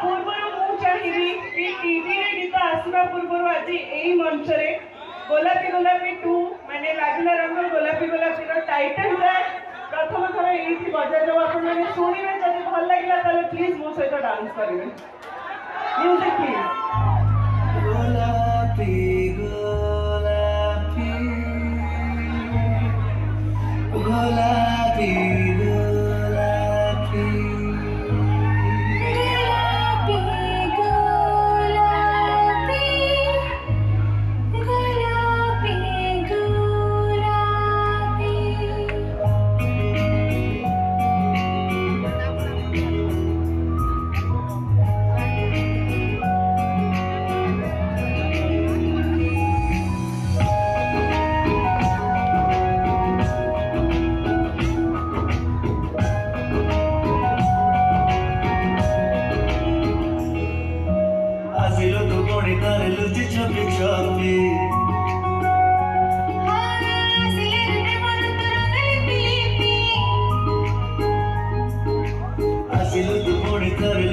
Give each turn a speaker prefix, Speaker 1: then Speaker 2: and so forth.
Speaker 1: ପୂର୍ବରୁ ମୁଁ ଚାହିଁବି କି ଟିଭିରେ ଗୀତ ଆସିବା ପୂର୍ବରୁ ଆଜି ଏଇ ମଞ୍ଚରେ ଗୋଲାପୀ ଗୋଲାପୀ 2 ମାନେ ଲାଗିଲା ରଙ୍ଗ ଗୋଲାପୀ ଗୋଲାପୀର ଟାଇଟଲ ଟ୍ରାକ୍ ପ୍ରଥମ ଥର ଏଇଠି ବଜାଯାଉ। ଆପଣମାନେ ଶୁଣିବେ, ଯଦି ଭଲ ଲାଗିଲା ତାହେଲେ ପ୍ଲିଜ୍ ମୋ ସହିତ ଡାନ୍ସ କରିବେ। Music please.
Speaker 2: ଗୋଲାପୀ ଗୋଲାପୀ ଗୋଲାପୀ छपी छपी ଆସିଲୁ ତୁ ପୁଣି ଥରେ